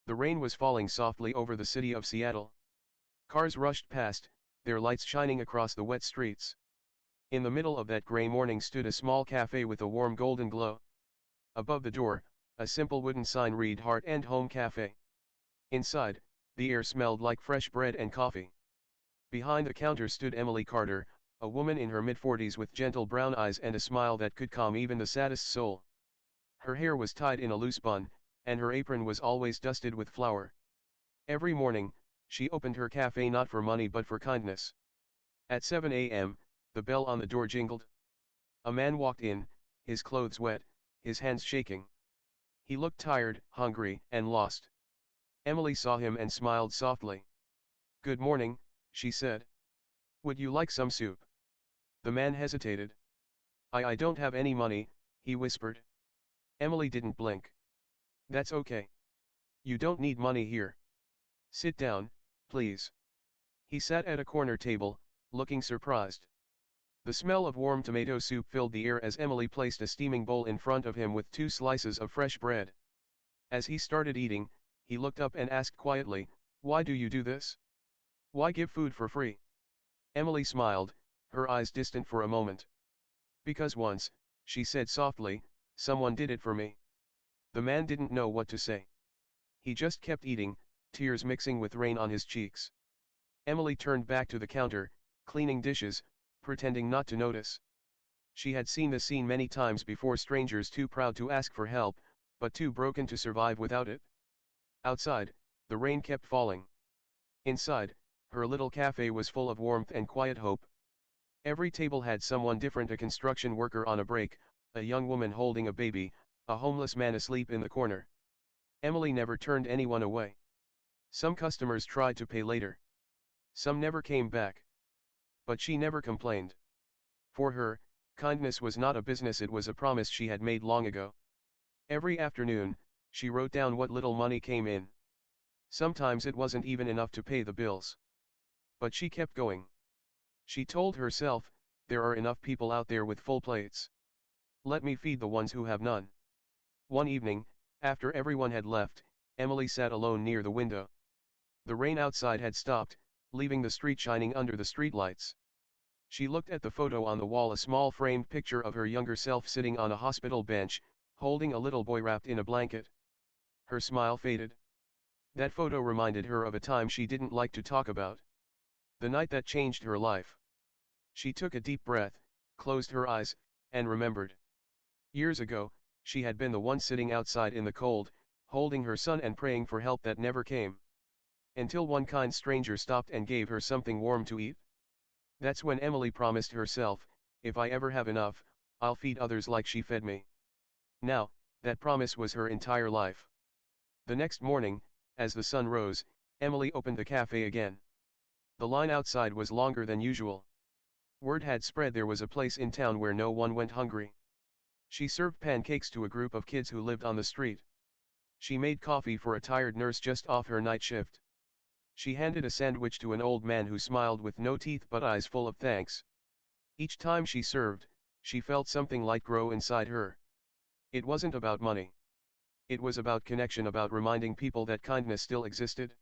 The rain was falling softly over the city of Seattle. Cars rushed past, their lights shining across the wet streets. In the middle of that gray morning stood a small cafe with a warm golden glow. Above the door, a simple wooden sign read Heart and Home Cafe. Inside, the air smelled like fresh bread and coffee. Behind the counter stood Emily Carter, a woman in her mid-40s with gentle brown eyes and a smile that could calm even the saddest soul. Her hair was tied in a loose bun, and her apron was always dusted with flour. Every morning, she opened her cafe not for money but for kindness. At 7 a.m., the bell on the door jingled. A man walked in, his clothes wet, his hands shaking. He looked tired, hungry, and lost. Emily saw him and smiled softly. "Good morning," she said. "Would you like some soup?" The man hesitated. I don't have any money," he whispered. Emily didn't blink. "That's okay. You don't need money here. Sit down, please." He sat at a corner table, looking surprised. The smell of warm tomato soup filled the air as Emily placed a steaming bowl in front of him with 2 slices of fresh bread. As he started eating, he looked up and asked quietly, "Why do you do this? Why give food for free?" Emily smiled, her eyes distant for a moment. "Because once," she said softly, "someone did it for me." The man didn't know what to say. He just kept eating, tears mixing with rain on his cheeks. Emily turned back to the counter, cleaning dishes, pretending not to notice. She had seen the scene many times before, strangers too proud to ask for help, but too broken to survive without it. Outside, the rain kept falling. Inside, her little cafe was full of warmth and quiet hope. Every table had someone different: a construction worker on a break, a young woman holding a baby, a homeless man asleep in the corner. Emily never turned anyone away. Some customers tried to pay later. Some never came back. But she never complained. For her, kindness was not a business, it was a promise she had made long ago. Every afternoon, she wrote down what little money came in. Sometimes it wasn't even enough to pay the bills. But she kept going. She told herself, there are enough people out there with full plates. Let me feed the ones who have none. One evening, after everyone had left, Emily sat alone near the window. The rain outside had stopped, leaving the street shining under the streetlights. She looked at the photo on the wall, a small framed picture of her younger self sitting on a hospital bench, holding a little boy wrapped in a blanket. Her smile faded. That photo reminded her of a time she didn't like to talk about. The night that changed her life. She took a deep breath, closed her eyes, and remembered. Years ago, she had been the one sitting outside in the cold, holding her son and praying for help that never came. Until one kind stranger stopped and gave her something warm to eat. That's when Emily promised herself, if I ever have enough, I'll feed others like she fed me. Now, that promise was her entire life. The next morning, as the sun rose, Emily opened the cafe again. The line outside was longer than usual. Word had spread there was a place in town where no one went hungry. She served pancakes to a group of kids who lived on the street. She made coffee for a tired nurse just off her night shift. She handed a sandwich to an old man who smiled with no teeth but eyes full of thanks. Each time she served, she felt something light grow inside her. It wasn't about money. It was about connection, about reminding people that kindness still existed.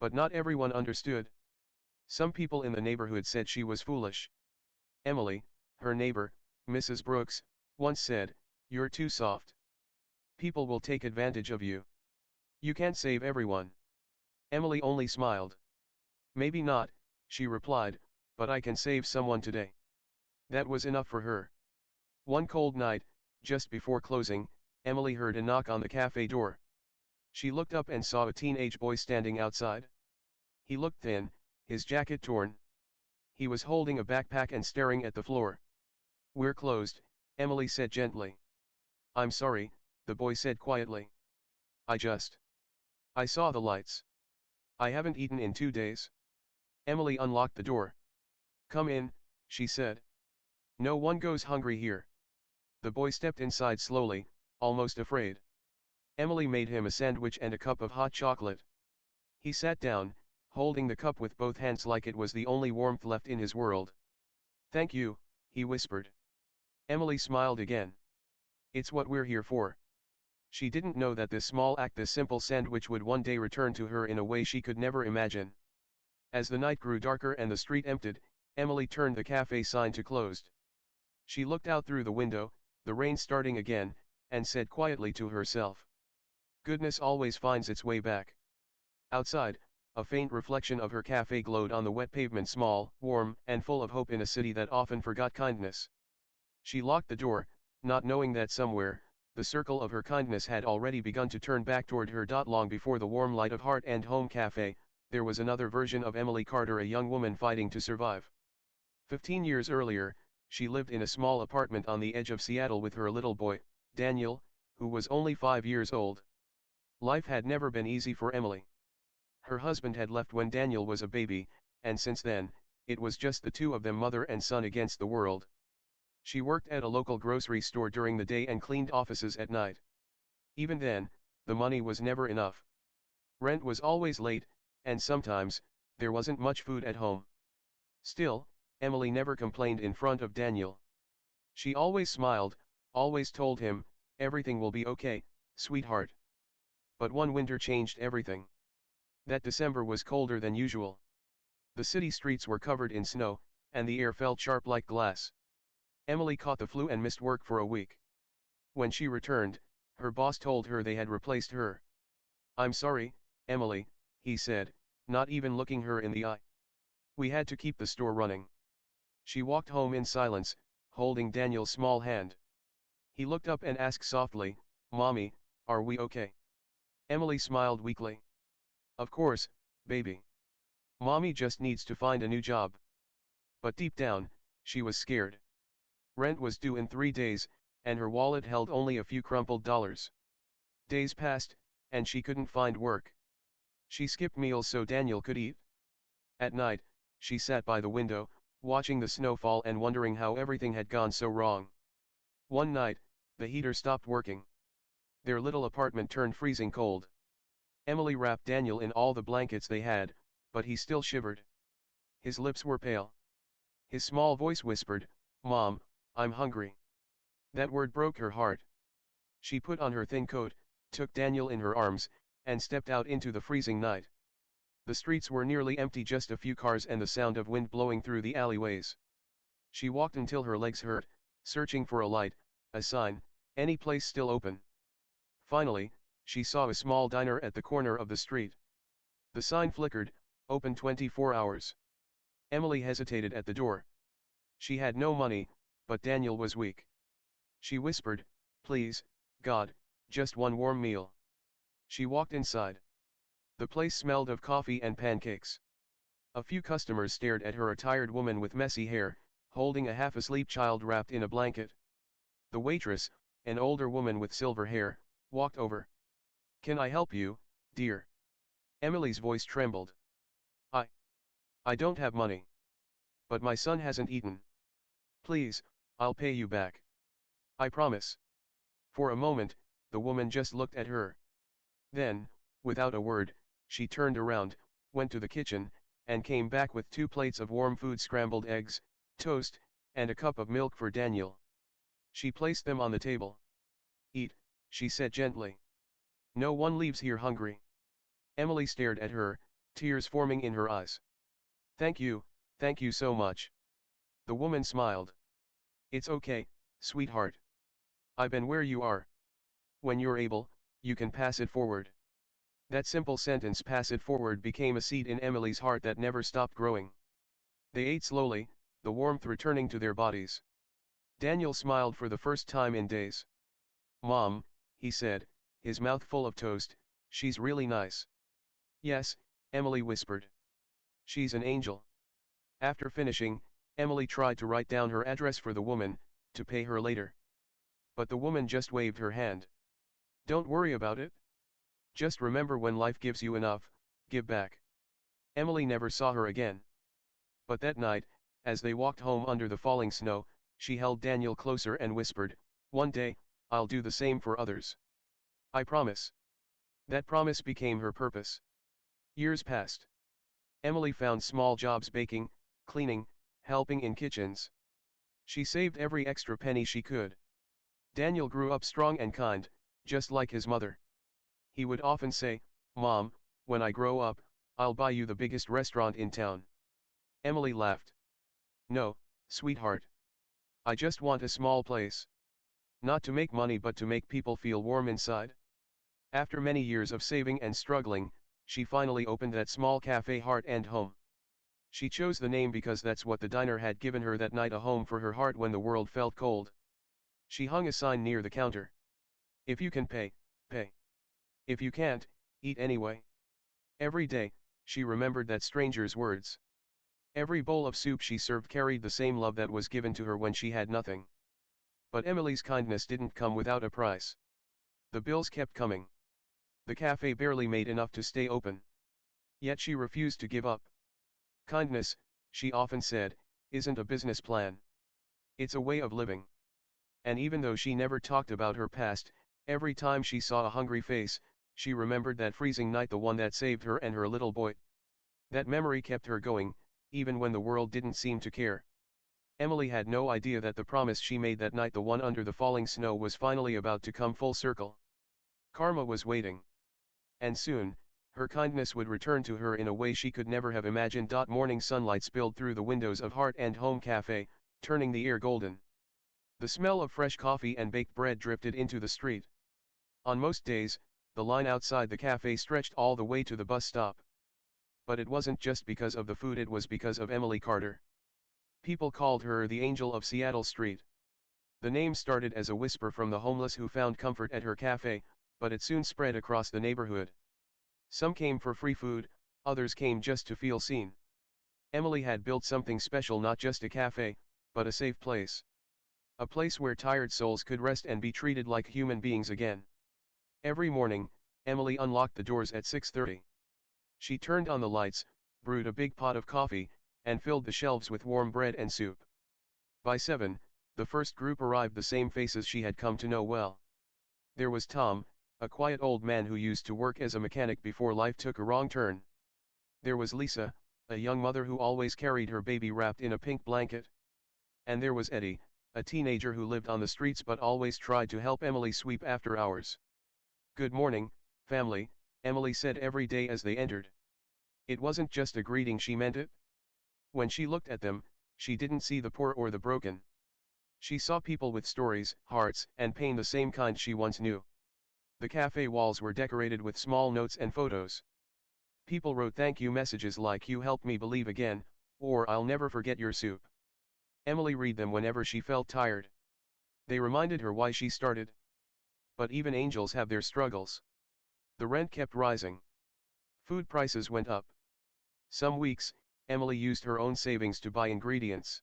But not everyone understood. Some people in the neighborhood said she was foolish. Emily, her neighbor, Mrs. Brooks, once said, "You're too soft. People will take advantage of you. You can't save everyone." Emily only smiled. "Maybe not," she replied, "but I can save someone today." That was enough for her. One cold night, just before closing, Emily heard a knock on the cafe door. She looked up and saw a teenage boy standing outside. He looked thin, his jacket torn. He was holding a backpack and staring at the floor. "We're closed," Emily said gently. "I'm sorry," the boy said quietly. I saw the lights. I haven't eaten in 2 days." Emily unlocked the door. "Come in," she said. "No one goes hungry here." The boy stepped inside slowly, almost afraid. Emily made him a sandwich and a cup of hot chocolate. He sat down, holding the cup with both hands like it was the only warmth left in his world. "Thank you," he whispered. Emily smiled again. "It's what we're here for." She didn't know that this small act, this simple sandwich, would one day return to her in a way she could never imagine. As the night grew darker and the street emptied, Emily turned the cafe sign to closed. She looked out through the window, the rain starting again, and said quietly to herself, "Goodness always finds its way back." Outside, a faint reflection of her cafe glowed on the wet pavement, small, warm, and full of hope in a city that often forgot kindness. She locked the door, not knowing that somewhere, the circle of her kindness had already begun to turn back toward her. Long before the warm light of Heart and Home Cafe, there was another version of Emily Carter, a young woman fighting to survive. 15 years earlier, she lived in a small apartment on the edge of Seattle with her little boy, Daniel, who was only 5 years old. Life had never been easy for Emily. Her husband had left when Daniel was a baby, and since then, it was just the two of them, mother and son, against the world. She worked at a local grocery store during the day and cleaned offices at night. Even then, the money was never enough. Rent was always late, and sometimes, there wasn't much food at home. Still, Emily never complained in front of Daniel. She always smiled, always told him, "Everything will be okay, sweetheart." But one winter changed everything. That December was colder than usual. The city streets were covered in snow, and the air felt sharp like glass. Emily caught the flu and missed work for a week. When she returned, her boss told her they had replaced her. "I'm sorry, Emily," he said, not even looking her in the eye. "We had to keep the store running." She walked home in silence, holding Daniel's small hand. He looked up and asked softly, "Mommy, are we okay?" Emily smiled weakly. "Of course, baby. Mommy just needs to find a new job." But deep down, she was scared. Rent was due in 3 days, and her wallet held only a few crumpled dollars. Days passed, and she couldn't find work. She skipped meals so Daniel could eat. At night, she sat by the window, watching the snow fall and wondering how everything had gone so wrong. One night, the heater stopped working. Their little apartment turned freezing cold. Emily wrapped Daniel in all the blankets they had, but he still shivered. His lips were pale. His small voice whispered, "Mom, I'm hungry." That word broke her heart. She put on her thin coat, took Daniel in her arms, and stepped out into the freezing night. The streets were nearly empty, just a few cars and the sound of wind blowing through the alleyways. She walked until her legs hurt, searching for a light, a sign, any place still open. Finally, she saw a small diner at the corner of the street. The sign flickered, "Open 24 hours." Emily hesitated at the door. She had no money, but Daniel was weak. She whispered, "Please, God, just one warm meal." She walked inside. The place smelled of coffee and pancakes. A few customers stared at her, a tired woman with messy hair, holding a half-asleep child wrapped in a blanket. The waitress, an older woman with silver hair, walked over. "Can I help you, dear?" Emily's voice trembled. I I don't have money. But my son hasn't eaten. Please, I'll pay you back. I promise." For a moment, the woman just looked at her. Then, without a word, she turned around, went to the kitchen, and came back with 2 plates of warm food: scrambled eggs, toast, and a cup of milk for Daniel. She placed them on the table. "Eat," she said gently. "No one leaves here hungry." Emily stared at her, tears forming in her eyes. Thank you so much." The woman smiled. "It's okay, sweetheart. I've been where you are. When you're able, you can pass it forward." That simple sentence, "pass it forward," became a seed in Emily's heart that never stopped growing. They ate slowly, the warmth returning to their bodies. Daniel smiled for the first time in days. "Mom," he said, his mouth full of toast, "she's really nice." "Yes," Emily whispered. "She's an angel." After finishing, Emily tried to write down her address for the woman, to pay her later. But the woman just waved her hand. "Don't worry about it. Just remember, when life gives you enough, give back." Emily never saw her again. But that night, as they walked home under the falling snow, she held Daniel closer and whispered, "One day, I'll do the same for others. I promise." That promise became her purpose. Years passed. Emily found small jobs: baking, cleaning, helping in kitchens. She saved every extra penny she could. Daniel grew up strong and kind, just like his mother. He would often say, "Mom, when I grow up, I'll buy you the biggest restaurant in town." Emily laughed. "No, sweetheart. I just want a small place. Not to make money but to make people feel warm inside." After many years of saving and struggling, she finally opened that small cafe, Heart and Home. She chose the name because that's what the diner had given her that night, a home for her heart when the world felt cold. She hung a sign near the counter. "If you can pay, pay. If you can't, eat anyway." Every day, she remembered that stranger's words. Every bowl of soup she served carried the same love that was given to her when she had nothing. But Emily's kindness didn't come without a price. The bills kept coming. The cafe barely made enough to stay open. Yet she refused to give up. "Kindness," she often said, "isn't a business plan. It's a way of living." And even though she never talked about her past, every time she saw a hungry face, she remembered that freezing night, the one that saved her and her little boy. That memory kept her going, even when the world didn't seem to care. Emily had no idea that the promise she made that night, the one under the falling snow, was finally about to come full circle. Karma was waiting. And soon, her kindness would return to her in a way she could never have imagined. Morning sunlight spilled through the windows of Heart and Home Cafe, turning the air golden. The smell of fresh coffee and baked bread drifted into the street. On most days, the line outside the cafe stretched all the way to the bus stop. But it wasn't just because of the food, it was because of Emily Carter. People called her the Angel of Seattle Street. The name started as a whisper from the homeless who found comfort at her cafe, but it soon spread across the neighborhood. Some came for free food, others came just to feel seen. Emily had built something special, not just a cafe, but a safe place. A place where tired souls could rest and be treated like human beings again. Every morning, Emily unlocked the doors at 6:30. She turned on the lights, brewed a big pot of coffee, and filled the shelves with warm bread and soup. By 7, the first group arrived, the same faces she had come to know well. There was Tom, a quiet old man who used to work as a mechanic before life took a wrong turn. There was Lisa, a young mother who always carried her baby wrapped in a pink blanket. And there was Eddie, a teenager who lived on the streets but always tried to help Emily sweep after hours. "Good morning, family," Emily said every day as they entered. It wasn't just a greeting, she meant it. When she looked at them, she didn't see the poor or the broken. She saw people with stories, hearts, and pain, the same kind she once knew. The cafe walls were decorated with small notes and photos. People wrote thank you messages like "You helped me believe again," or "I'll never forget your soup." Emily read them whenever she felt tired. They reminded her why she started. But even angels have their struggles. The rent kept rising. Food prices went up. Some weeks, Emily used her own savings to buy ingredients.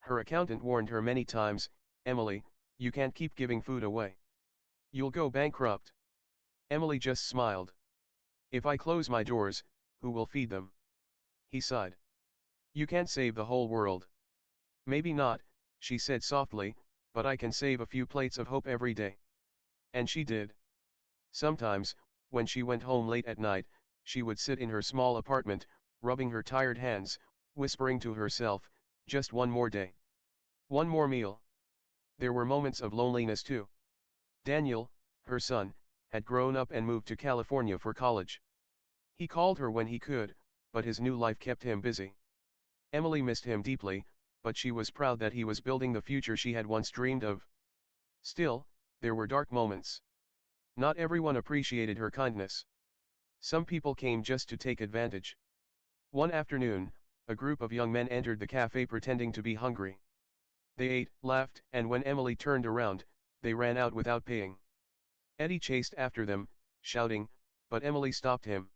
Her accountant warned her many times, "Emily, you can't keep giving food away. You'll go bankrupt." Emily just smiled. "If I close my doors, who will feed them?" He sighed. "You can't save the whole world." "Maybe not," she said softly, "but I can save a few plates of hope every day." And she did. Sometimes, when she went home late at night, she would sit in her small apartment, rubbing her tired hands, whispering to herself, "Just one more day. One more meal." There were moments of loneliness too. Daniel, her son, had grown up and moved to California for college. He called her when he could, but his new life kept him busy. Emily missed him deeply, but she was proud that he was building the future she had once dreamed of. Still, there were dark moments. Not everyone appreciated her kindness. Some people came just to take advantage. One afternoon, a group of young men entered the cafe pretending to be hungry. They ate, laughed, and when Emily turned around, they ran out without paying. Eddie chased after them, shouting, but Emily stopped him.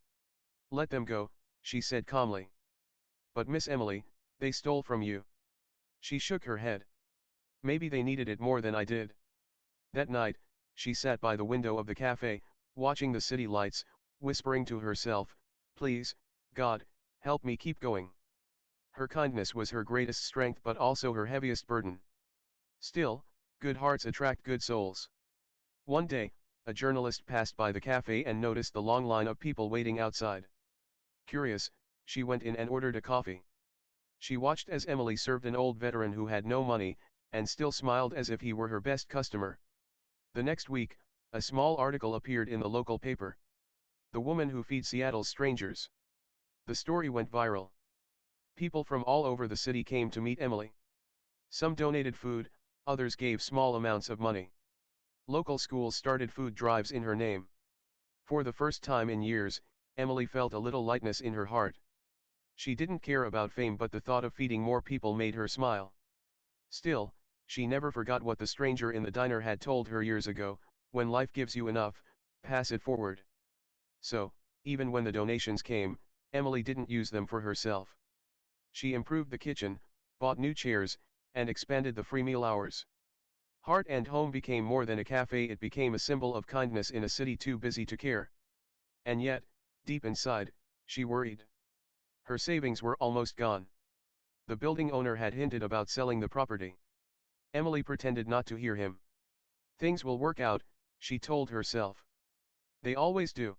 "Let them go," she said calmly. "But Miss Emily, they stole from you." She shook her head. "Maybe they needed it more than I did." That night, she sat by the window of the cafe, watching the city lights, whispering to herself, "Please, God, help me keep going." Her kindness was her greatest strength but also her heaviest burden. Still, good hearts attract good souls. One day, a journalist passed by the cafe and noticed the long line of people waiting outside. Curious, she went in and ordered a coffee. She watched as Emily served an old veteran who had no money, and still smiled as if he were her best customer. The next week, A small article appeared in the local paper. The woman who feeds Seattle's strangers. The story went viral. People from all over the city came to meet Emily. Some donated food, others gave small amounts of money. Local schools started food drives in her name. For the first time in years, Emily felt a little lightness in her heart. She didn't care about fame, but the thought of feeding more people made her smile. Still, she never forgot what the stranger in the diner had told her years ago: when life gives you enough, pass it forward. So, even when the donations came, Emily didn't use them for herself. She improved the kitchen, bought new chairs, and expanded the free meal hours. Heart and Home became more than a cafe, it became a symbol of kindness in a city too busy to care. And yet, deep inside, she worried. Her savings were almost gone. The building owner had hinted about selling the property. Emily pretended not to hear him. Things will work out, she told herself. They always do.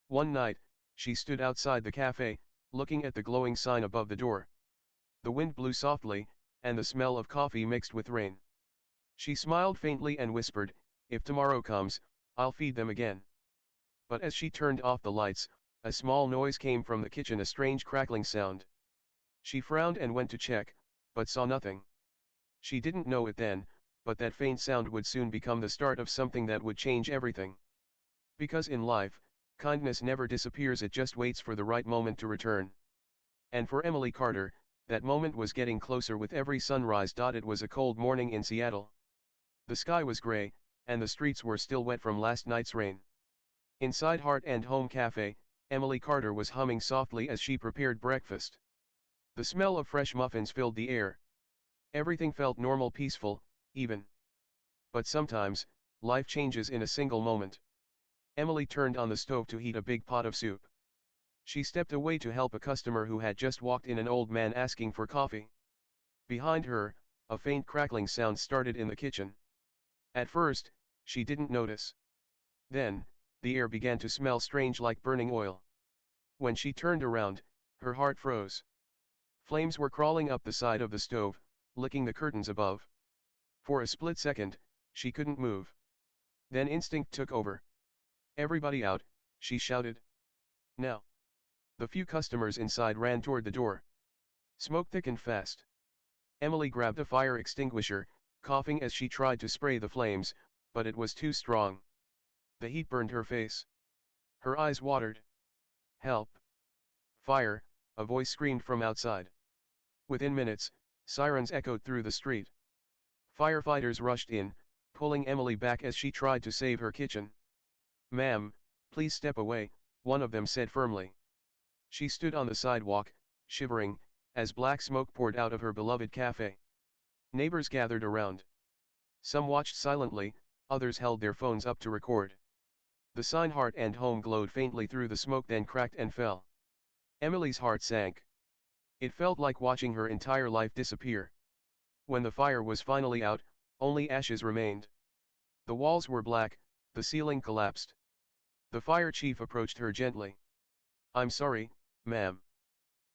One night, she stood outside the cafe, looking at the glowing sign above the door. The wind blew softly, and the smell of coffee mixed with rain. She smiled faintly and whispered, "If tomorrow comes, I'll feed them again." But as she turned off the lights, a small noise came from the kitchen, a strange crackling sound. She frowned and went to check, but saw nothing. She didn't know it then, but that faint sound would soon become the start of something that would change everything. Because in life, kindness never disappears, it just waits for the right moment to return. And for Emily Carter, that moment was getting closer with every sunrise. It was a cold morning in Seattle. The sky was gray, and the streets were still wet from last night's rain. Inside Heart and Home Cafe, Emily Carter was humming softly as she prepared breakfast. The smell of fresh muffins filled the air. Everything felt normal, peaceful, even. But sometimes, life changes in a single moment. Emily turned on the stove to heat a big pot of soup. She stepped away to help a customer who had just walked in, an old man asking for coffee. Behind her, a faint crackling sound started in the kitchen. At first, she didn't notice. Then, the air began to smell strange, like burning oil. When she turned around, her heart froze. Flames were crawling up the side of the stove, licking the curtains above. For a split second, she couldn't move. Then instinct took over. "Everybody out," she shouted. "Now." The few customers inside ran toward the door. Smoke thickened fast. Emily grabbed a fire extinguisher, coughing as she tried to spray the flames, but it was too strong. The heat burned her face. Her eyes watered. "Help! Fire!" a voice screamed from outside. Within minutes, sirens echoed through the street. Firefighters rushed in, pulling Emily back as she tried to save her kitchen. "Ma'am, please step away," one of them said firmly. She stood on the sidewalk, shivering, as black smoke poured out of her beloved cafe. Neighbors gathered around. Some watched silently, others held their phones up to record. The sign Heart and Home glowed faintly through the smoke, then cracked and fell. Emily's heart sank. It felt like watching her entire life disappear. When the fire was finally out, only ashes remained. The walls were black, the ceiling collapsed. The fire chief approached her gently. "I'm sorry, ma'am.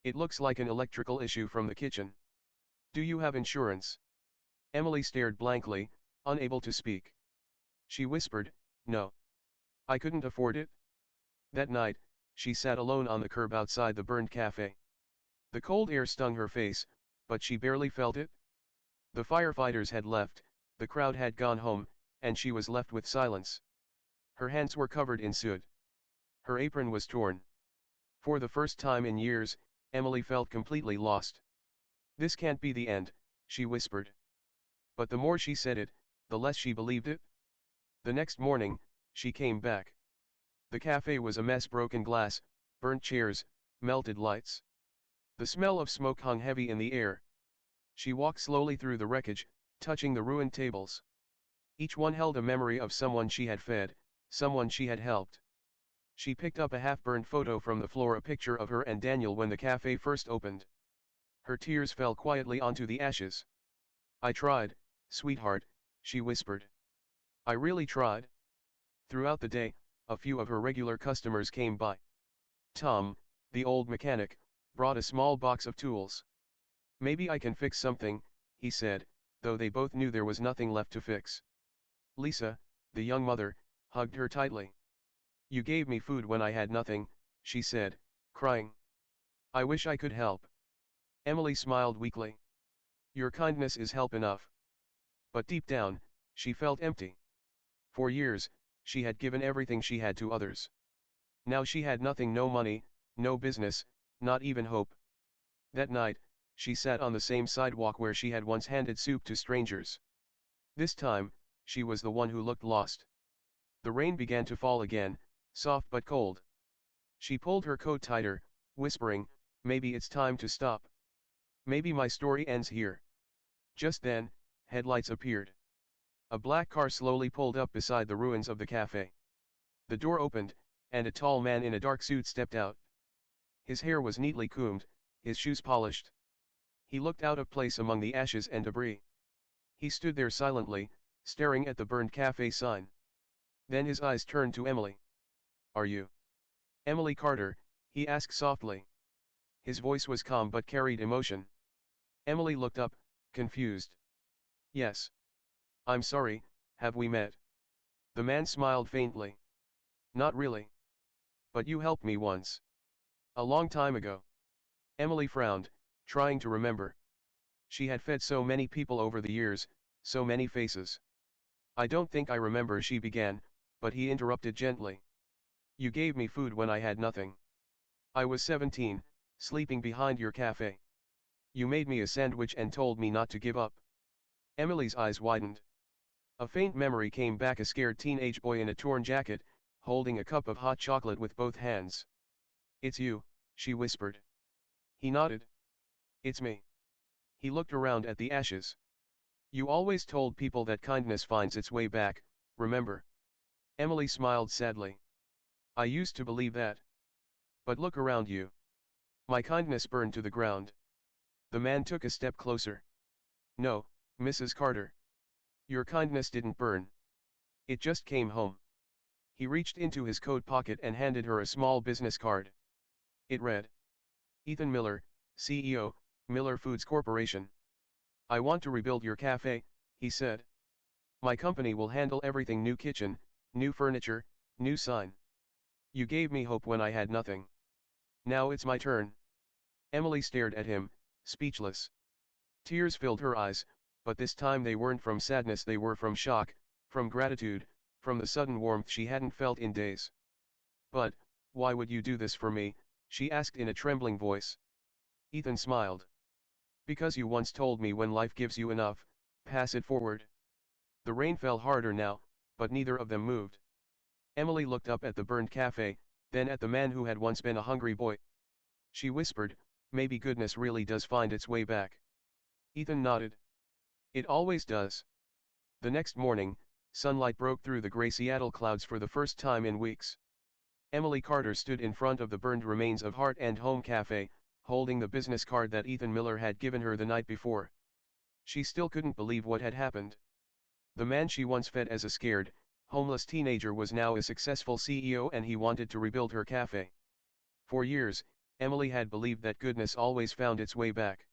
It looks like an electrical issue from the kitchen. Do you have insurance?" Emily stared blankly, unable to speak. She whispered, "No. I couldn't afford it." That night, she sat alone on the curb outside the burned cafe. The cold air stung her face, but she barely felt it. The firefighters had left, the crowd had gone home, and she was left with silence. Her hands were covered in soot. Her apron was torn. For the first time in years, Emily felt completely lost. "This can't be the end," she whispered. But the more she said it, the less she believed it. The next morning, she came back. The cafe was a mess: broken glass, burnt chairs, melted lights. The smell of smoke hung heavy in the air. She walked slowly through the wreckage, touching the ruined tables. Each one held a memory of someone she had fed, someone she had helped. She picked up a half-burned photo from the floor, a picture of her and Daniel when the cafe first opened. Her tears fell quietly onto the ashes. "I tried, sweetheart," she whispered. "I really tried." Throughout the day, a few of her regular customers came by. Tom, the old mechanic, brought a small box of tools. "Maybe I can fix something," he said, though they both knew there was nothing left to fix. Lisa, the young mother, hugged her tightly. You gave me food when I had nothing, she said, crying. I wish I could help. Emily smiled weakly. Your kindness is help enough. But deep down, she felt empty. For years, she had given everything she had to others. Now she had nothing, no money, no business, not even hope. That night, she sat on the same sidewalk where she had once handed soup to strangers. This time, she was the one who looked lost. The rain began to fall again, soft but cold. She pulled her coat tighter, whispering, maybe it's time to stop. Maybe my story ends here. Just then, headlights appeared. A black car slowly pulled up beside the ruins of the cafe. The door opened, and a tall man in a dark suit stepped out. His hair was neatly combed, his shoes polished. He looked out of place among the ashes and debris. He stood there silently, staring at the burned cafe sign. Then his eyes turned to Emily. Are you Emily Carter? He asked softly. His voice was calm but carried emotion. Emily looked up, confused. Yes. I'm sorry, have we met? The man smiled faintly. Not really. But you helped me once. A long time ago. Emily frowned, trying to remember. She had fed so many people over the years, so many faces. I don't think I remember, she began, but he interrupted gently. You gave me food when I had nothing. I was 17, sleeping behind your cafe. You made me a sandwich and told me not to give up. Emily's eyes widened. A faint memory came back, a scared teenage boy in a torn jacket, holding a cup of hot chocolate with both hands. It's you, she whispered. He nodded. It's me. He looked around at the ashes. You always told people that kindness finds its way back, remember? Emily smiled sadly. I used to believe that. But look around you. My kindness burned to the ground. The man took a step closer. No, Mrs. Carter. Your kindness didn't burn. It just came home. He reached into his coat pocket and handed her a small business card. It read. Ethan Miller, CEO, Miller Foods Corporation. I want to rebuild your cafe, he said. My company will handle everything: new kitchen, new furniture, new sign. You gave me hope when I had nothing. Now it's my turn. Emily stared at him, speechless. Tears filled her eyes, but this time they weren't from sadness, they were from shock, from gratitude, from the sudden warmth she hadn't felt in days. But, why would you do this for me? She asked in a trembling voice. Ethan smiled. Because you once told me when life gives you enough, pass it forward. The rain fell harder now, but neither of them moved. Emily looked up at the burned cafe, then at the man who had once been a hungry boy. She whispered, maybe goodness really does find its way back. Ethan nodded. It always does. The next morning, sunlight broke through the gray Seattle clouds for the first time in weeks. Emily Carter stood in front of the burned remains of Heart and Home Cafe, holding the business card that Ethan Miller had given her the night before. She still couldn't believe what had happened. The man she once fed as a scared, homeless teenager was now a successful CEO, and he wanted to rebuild her cafe. For years, Emily had believed that goodness always found its way back.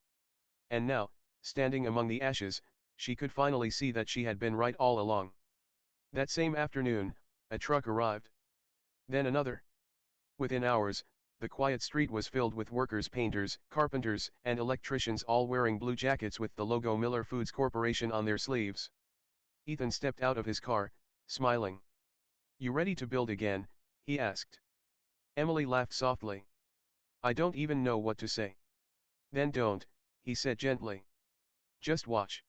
And now, standing among the ashes, she could finally see that she had been right all along. That same afternoon, a truck arrived. Then another. Within hours, the quiet street was filled with workers, painters, carpenters, and electricians, all wearing blue jackets with the logo Miller Foods Corporation on their sleeves. Ethan stepped out of his car, smiling. You ready to build again? He asked. Emily laughed softly. I don't even know what to say. Then don't, he said gently. Just watch.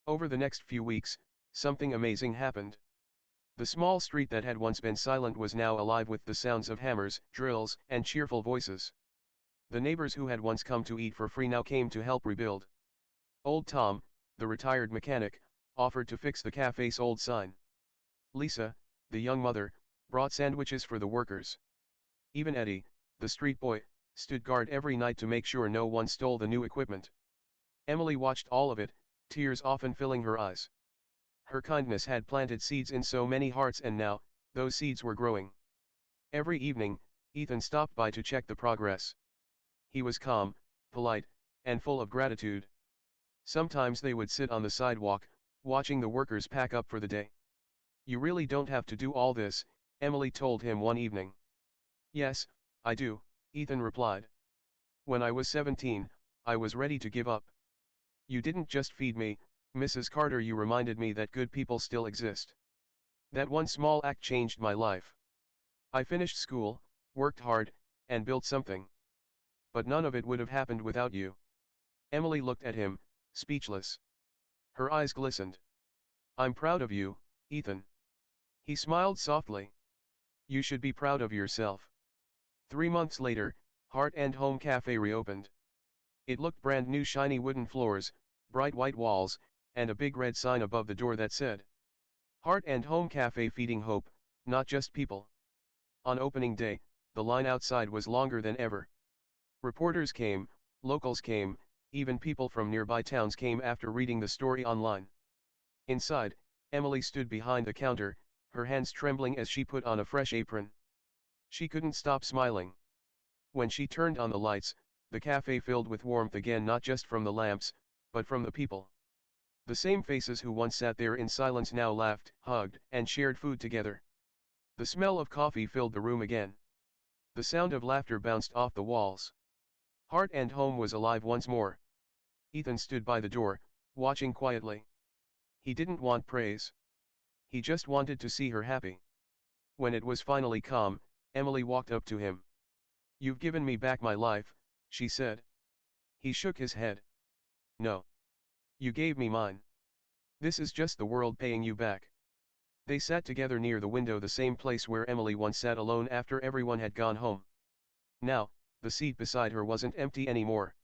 Over the next few weeks, something amazing happened. The small street that had once been silent was now alive with the sounds of hammers, drills, and cheerful voices. The neighbors who had once come to eat for free now came to help rebuild. Old Tom, the retired mechanic, offered to fix the cafe's old sign. Lisa, the young mother, brought sandwiches for the workers. Even Eddie, the street boy, stood guard every night to make sure no one stole the new equipment. Emily watched all of it, tears often filling her eyes. Her kindness had planted seeds in so many hearts, and now, those seeds were growing. Every evening, Ethan stopped by to check the progress. He was calm, polite, and full of gratitude. Sometimes they would sit on the sidewalk, watching the workers pack up for the day. You really don't have to do all this, Emily told him one evening. Yes, I do, Ethan replied. When I was 17, I was ready to give up. You didn't just feed me, Mrs. Carter, you reminded me that good people still exist. That one small act changed my life. I finished school, worked hard, and built something. But none of it would have happened without you. Emily looked at him, speechless. Her eyes glistened. I'm proud of you, Ethan. He smiled softly. You should be proud of yourself. 3 months later, Heart and Home Cafe reopened. It looked brand new, shiny wooden floors, bright white walls, and a big red sign above the door that said, Heart and Home Cafe, feeding hope, not just people. On opening day, the line outside was longer than ever. Reporters came, locals came, even people from nearby towns came after reading the story online. Inside, Emily stood behind the counter, her hands trembling as she put on a fresh apron. She couldn't stop smiling. When she turned on the lights, the cafe filled with warmth again, not just from the lamps, but from the people. The same faces who once sat there in silence now laughed, hugged, and shared food together. The smell of coffee filled the room again. The sound of laughter bounced off the walls. Heart and Home was alive once more. Ethan stood by the door, watching quietly. He didn't want praise. He just wanted to see her happy. When it was finally calm, Emily walked up to him. You've given me back my life, she said. He shook his head. No. You gave me mine. This is just the world paying you back. They sat together near the window, the same place where Emily once sat alone after everyone had gone home. Now, the seat beside her wasn't empty anymore.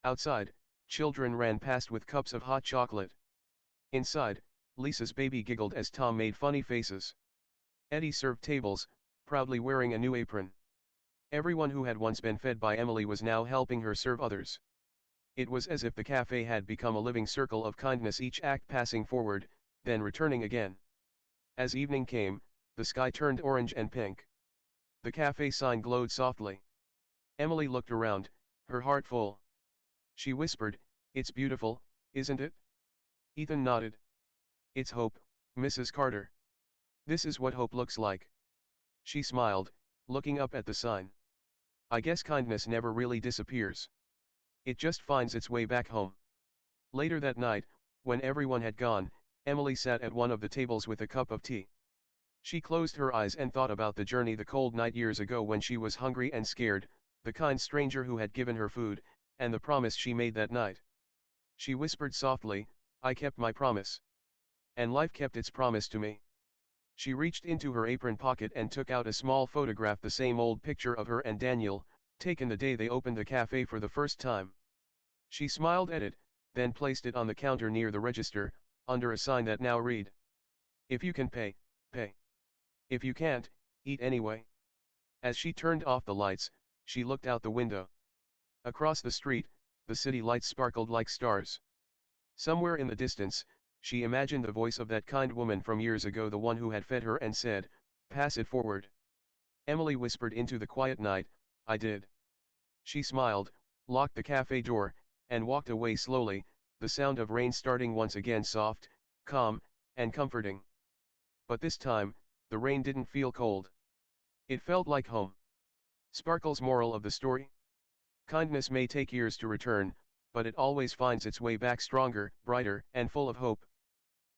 Outside, children ran past with cups of hot chocolate. Inside, Lisa's baby giggled as Tom made funny faces. Eddie served tables, proudly wearing a new apron. Everyone who had once been fed by Emily was now helping her serve others. It was as if the cafe had become a living circle of kindness, each act passing forward, then returning again. As evening came, the sky turned orange and pink. The cafe sign glowed softly. Emily looked around, her heart full. She whispered, It's beautiful, isn't it? Ethan nodded. It's hope, Mrs. Carter. This is what hope looks like. She smiled, looking up at the sign. I guess kindness never really disappears. It just finds its way back home. Later that night, when everyone had gone, Emily sat at one of the tables with a cup of tea. She closed her eyes and thought about the journey, the cold night years ago when she was hungry and scared, the kind stranger who had given her food, and the promise she made that night. She whispered softly, I kept my promise. And life kept its promise to me. She reached into her apron pocket and took out a small photograph, the same old picture of her and Daniel, taken the day they opened the cafe for the first time. She smiled at it, then placed it on the counter near the register, under a sign that now read, If you can pay, pay. If you can't, eat anyway. As she turned off the lights, she looked out the window. Across the street, the city lights sparkled like stars. Somewhere in the distance, she imagined the voice of that kind woman from years ago, the one who had fed her and said, Pass it forward. Emily whispered into the quiet night, I did. She smiled, locked the cafe door, and walked away slowly, the sound of rain starting once again, soft, calm, and comforting. But this time, the rain didn't feel cold. It felt like home. Sparkle's moral of the story? Kindness may take years to return, but it always finds its way back stronger, brighter, and full of hope.